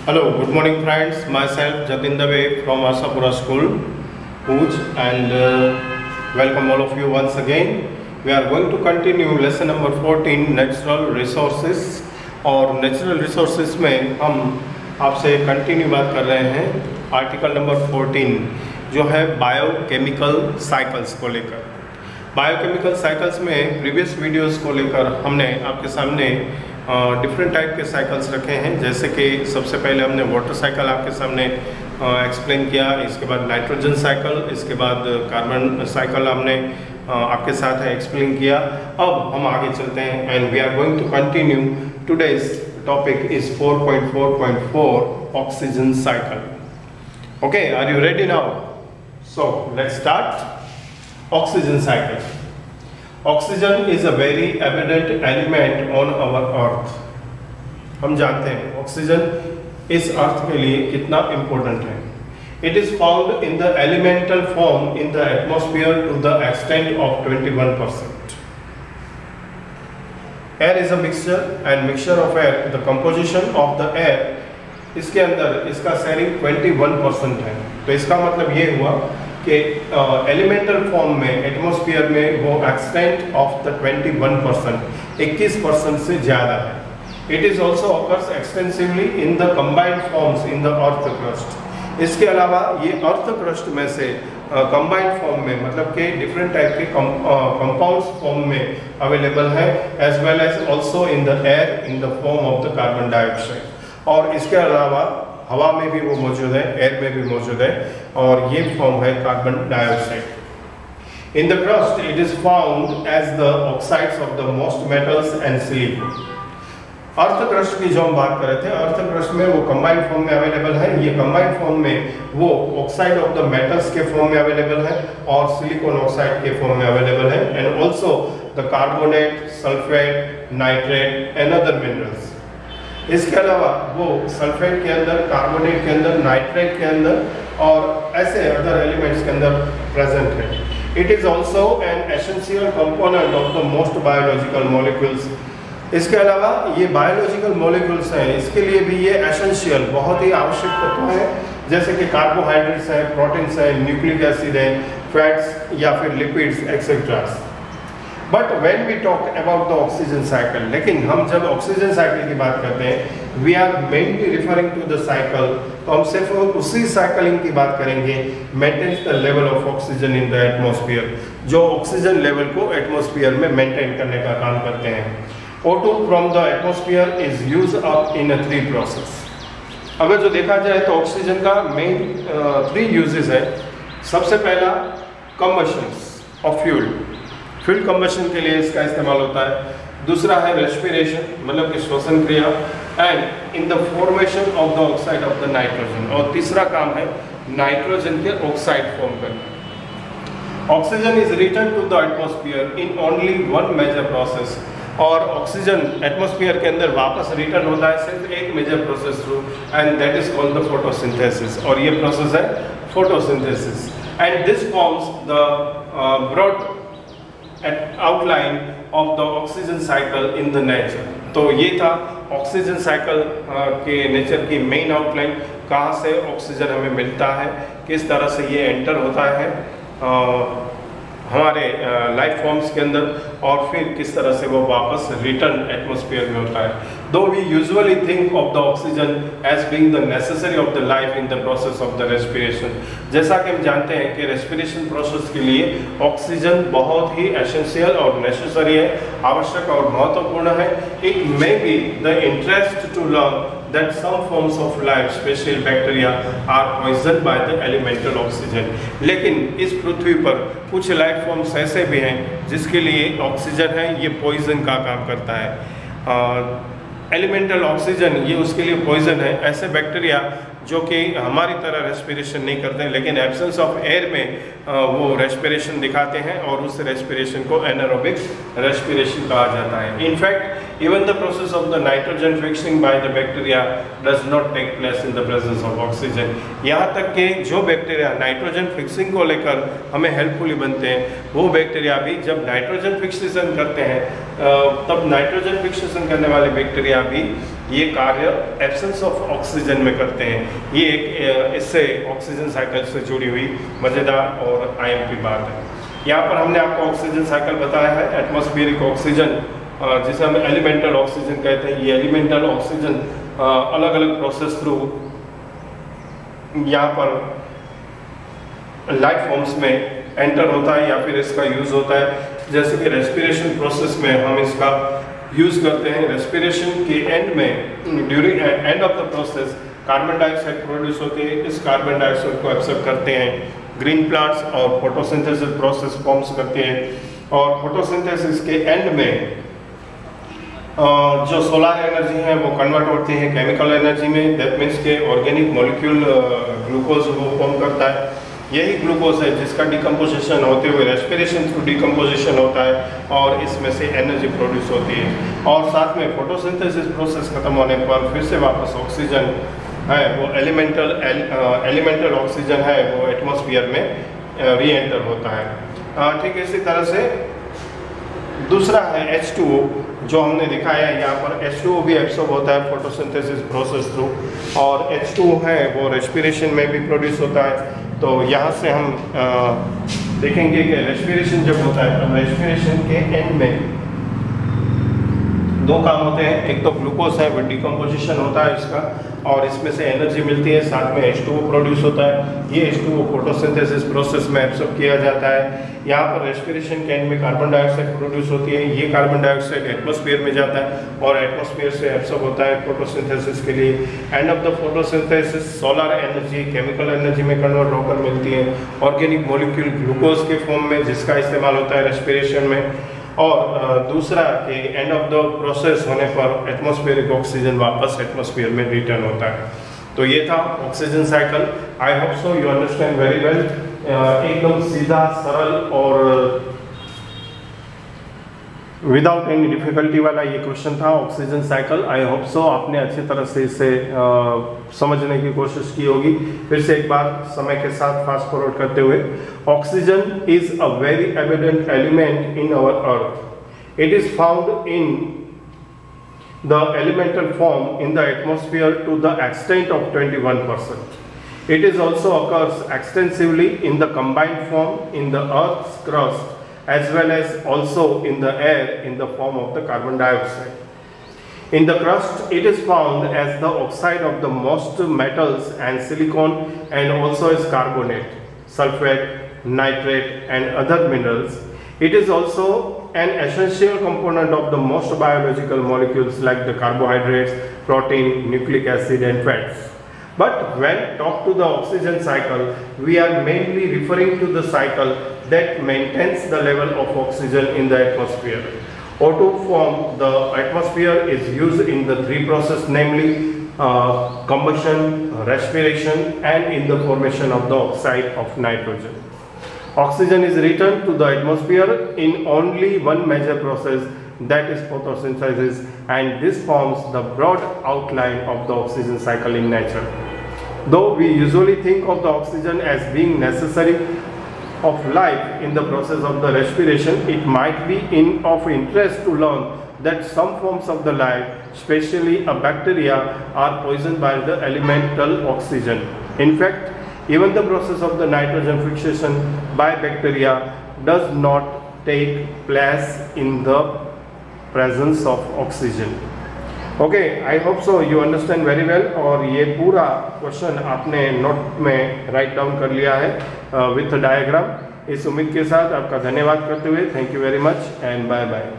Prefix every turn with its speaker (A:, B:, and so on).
A: Hello, good morning friends. Myself Jatin Dave from Asapura School, Puj, and welcome all of you once again. We are going to continue lesson number 14 Natural Resources और Natural Resources में हम आपसे continue बात कर रहे हैं article number 14 जो है बायोकेमिकल साइकिल्स को लेकर। बायोकेमिकल साइकिल्स में प्रीवियस वीडियोस को लेकर हमने आपके सामने डिफरेंट टाइप के साइकिल्स रखे हैं, जैसे कि सबसे पहले हमने वाटर साइकिल आपके सामने एक्सप्लेन किया, इसके बाद नाइट्रोजन साइकिल, इसके बाद कार्बन साइकिल हमने आपके साथ एक्सप्लेन किया। अब हम आगे चलते हैं and we are going to continue. Today's topic is 4.4.4 oxygen cycle. Okay, are you ready now? So let's start. Oxygen cycle. Oxygen is a very evident element on our earth. हम जानते हैं oxygen इस अर्थ के लिए कितना important है। It is found in the elemental form in the atmosphere to the extent of 21%। Air is a mixture and mixture of air, the composition of the air, इसके अंदर इसका शेयरिंग 21% है। तो इसका मतलब ये हुआ कि एलिमेंटल फॉर्म में एटमॉस्फेयर में वो एक्सटेंट ऑफ द 21%, 21% से ज़्यादा है। It is also occurs extensively in the combined forms in the earth crust. इसके अलावा ये अर्थ क्रस्ट में से कंबाइंड फॉर्म में, मतलब कि डिफरेंट टाइप के कंपाउंड्स फॉर्म में अवेलेबल है, as well as also in the air in the form of the carbon dioxide. और इसके अलावा हवा में भी वो मौजूद है, एयर में भी मौजूद है, और ये फॉर्म है carbon dioxide. In the crust it is found as the oxides of the most metals and silicon. Earth crust की जो हम बात कर रहे थे, अर्थ क्रस्ट में वो कंबाइंड फॉर्म में अवेलेबल है। ये कंबाइंड फॉर्म में वो ऑक्साइड ऑफ द मेटल्स के फॉर्म में अवेलेबल है और सिलिकॉन ऑक्साइड के फॉर्म में अवेलेबल है, and also the carbonate, sulphate, nitrate and other minerals. इसके अलावा वो सल्फेट के अंदर, कार्बोनेट के अंदर, नाइट्रेट के अंदर और ऐसे अदर एलिमेंट्स के अंदर प्रेजेंट है। It is also an essential component of the most biological molecules. इसके अलावा ये बायोलॉजिकल मॉलिक्यूल्स हैं, इसके लिए भी ये एसेंशियल, बहुत ही आवश्यक तत्व है, जैसे कि कार्बोहाइड्रेट्स हैं, प्रोटीन्स हैं, न्यूक्लिक एसिड हैं, फैट्स या फिर lipids etcetera. But when we talk about the oxygen cycle, लेकिन हम जब ऑक्सीजन साइकिल की बात करते हैं, we are mainly referring to the cycle, तो हम सिर्फ उसी साइकिलिंग की बात करेंगे, maintains the level of oxygen in the atmosphere, जो ऑक्सीजन लेवल को एटमॉस्फेयर में मेंटेन करने का काम करते हैं। O2 from the atmosphere is use up in 3 process. अगर जो देखा जाए तो ऑक्सीजन का मेन 3 यूजेस है। सबसे पहला combustion of fuel, fuel combustion के लिए इसका इस्तेमाल होता है। दूसरा है रेस्पिरेशन, मतलब कि श्वसन क्रिया, and in the formation of the oxide of the nitrogen, और तीसरा काम है नाइट्रोजन के ऑक्साइड फॉर्म करना। Oxygen is return to the atmosphere in only one major process, और ऑक्सीजन एटमॉस्फेयर के अंदर वापस रिटर्न होता है सिर्फ एक major process through, and that is called the photosynthesis, और ये प्रोसेस है photosynthesis. And this forms the broad outline of the oxygen cycle in the nature. तो ये था ऑक्सीजन साइकिल के नेचर की मेन आउटलाइन, कहाँ से ऑक्सीजन हमें मिलता है, किस तरह से ये एंटर होता है हमारे लाइफ फॉर्म्स के अंदर, और फिर किस तरह से वो वापस रिटर्न एटमॉस्फेयर में होता है। Though we usually think of the oxygen as being the necessary of the life in the process of the respiration. जैसा कि हम जानते हैं कि रेस्पिरेशन प्रोसेस के लिए ऑक्सीजन बहुत ही एसेंशियल और नेसेसरी है, आवश्यक और महत्वपूर्ण है। It may be the interest to learn that some forms of life, especially bacteria, are poisoned by the elemental oxygen। लेकिन इस पृथ्वी पर कुछ लाइफ फॉर्म्स ऐसे भी हैं जिसके लिए ऑक्सीजन है ये पॉइजन का काम करता है। एलिमेंटल ऑक्सीजन ये उसके लिए पॉइजन है। ऐसे बैक्टीरिया जो कि हमारी तरह रेस्पिरेशन नहीं करते हैं, लेकिन एब्सेंस ऑफ एयर में वो रेस्पिरेशन दिखाते हैं, और उस रेस्पिरेशन को एनारोबिक रेस्पिरेशन कहा जाता है। In fact even the process of the nitrogen fixing by the bacteria does not take place in the presence of oxygen। यहाँ तक कि जो बैक्टीरिया नाइट्रोजन फिक्सिंग को लेकर हमें हेल्पफुली बनते हैं, वो बैक्टीरिया भी जब नाइट्रोजन फिक्सेशन करते हैं तब नाइट्रोजन फिक्सेशन करने वाले बैक्टीरिया भी ये कार्य एब्सेंस ऑफ ऑक्सीजन में करते हैं। ये एक इससे ऑक्सीजन साइकिल से जुड़ी हुई मज़ेदार और आईएमपी बात है। यहाँ पर हमने आपको ऑक्सीजन साइकिल बताया है। एटमॉस्फेरिक ऑक्सीजन जिसे हम एलिमेंटल ऑक्सीजन कहते हैं, ये एलिमेंटल ऑक्सीजन अलग अलग प्रोसेस थ्रू यहाँ पर लाइफ फॉर्म्स में एंटर होता है या फिर इसका यूज होता है। जैसे कि रेस्पिरेशन प्रोसेस में हम इसका यूज करते हैं। रेस्पिरेशन के एंड में during end of the process carbon dioxide produce होती है। इस कार्बन डाइऑक्साइड को एक्सेप्ट करते हैं ग्रीन प्लांट्स और फोटोसिंथेसिस प्रोसेस फॉर्म्स करते हैं। और फोटोसिंथेसिस के एंड में जो सोलर एनर्जी है वो कन्वर्ट होती है केमिकल एनर्जी में। दैट मीन्स के ऑर्गेनिक मॉलिक्यूल ग्लूकोज वो फॉर्म करता है। यही ग्लूकोज है जिसका डिकम्पोजिशन होते हुए रेस्पिरेशन थ्रू डिकम्पोजिशन होता है और इसमें से एनर्जी प्रोड्यूस होती है। और साथ में फोटोसिंथेसिस प्रोसेस खत्म होने पर फिर से वापस ऑक्सीजन है वो एलिमेंटल ऑक्सीजन है वो एटमॉस्फेयर में री एंटर होता है। ठीक इसी तरह से दूसरा है H2O जो हमने दिखाया है। यहाँ पर H2O भी एब्सॉर्ब होता है फोटोसिंथेसिस प्रोसेस थ्रू और H2O है वो रेस्पिरेशन में भी प्रोड्यूस होता है। तो यहाँ से हम देखेंगे कि रेस्पिरेशन जब होता है तो रेस्पिरेशन के एंड में दो काम होते हैं। एक तो ग्लूकोज है वो डिकम्पोजिशन होता है इसका और इसमें से एनर्जी मिलती है, साथ में H2O प्रोड्यूस होता है। ये H2O फोटोसिंथेसिस प्रोसेस में एब्सॉर्ब किया जाता है। यहाँ पर रेस्पिरेशन के एंड में कार्बन डाइऑक्साइड प्रोड्यूस होती है। ये कार्बन डाइऑक्साइड एटमॉस्फेयर में जाता है और एटमॉस्फेयर से एब्सॉर्ब होता है फोटोसिंथेसिस के लिए। End of the photosynthesis solar energy chemical energy में कन्वर्ट होकर मिलती है ऑर्गेनिक मॉलिक्यूल ग्लूकोज के फॉर्म में जिसका इस्तेमाल होता है रेस्पिरेशन में। और दूसरा कि एंड ऑफ द प्रोसेस होने पर एटमॉस्फेरिक ऑक्सीजन वापस एटमॉस्फेयर में रिटर्न होता है। तो ये था oxygen cycle. I hope so you understand very well. एकदम सीधा सरल और विदाउट एनी डिफिकल्टी वाला ये क्वेश्चन था oxygen cycle. I hope so आपने अच्छी तरह से इसे समझने की कोशिश की होगी। फिर से एक बार समय के साथ फास्ट फॉरवर्ड करते हुए, oxygen is a very evident element in our earth. It is found in the elemental form in the atmosphere to the extent of 21%. It is also occurs extensively in the combined form in the Earth's crust as well as also in the air in the form of the carbon dioxide. In the crust, it is found as the oxide of the most metals and silicon and also as carbonate, sulfate, nitrate and other minerals. It is also an essential component of the most biological molecules like the carbohydrates, protein, nucleic acid and fats. But when talk to the oxygen cycle, we are mainly referring to the cycle that maintains the level of oxygen in the atmosphere. O2 form the atmosphere is used in the three processes, namely combustion, respiration and in the formation of the oxide of nitrogen. Oxygen is returned to the atmosphere in only one major process, that is photosynthesis, and this forms the broad outline of the oxygen cycle in nature. Though we usually think of the oxygen as being necessary of life in the process of the respiration, it might be of interest to learn that some forms of the life, especially a bacteria, are poisoned by the elemental oxygen. In fact, even the process of the nitrogen fixation by bacteria does not take place in the presence of oxygen. Okay, I hope so you understand very well। और ये पूरा question आपने note में write down कर लिया है with diagram. इस उम्मीद के साथ आपका धन्यवाद करते हुए thank you very much and bye bye.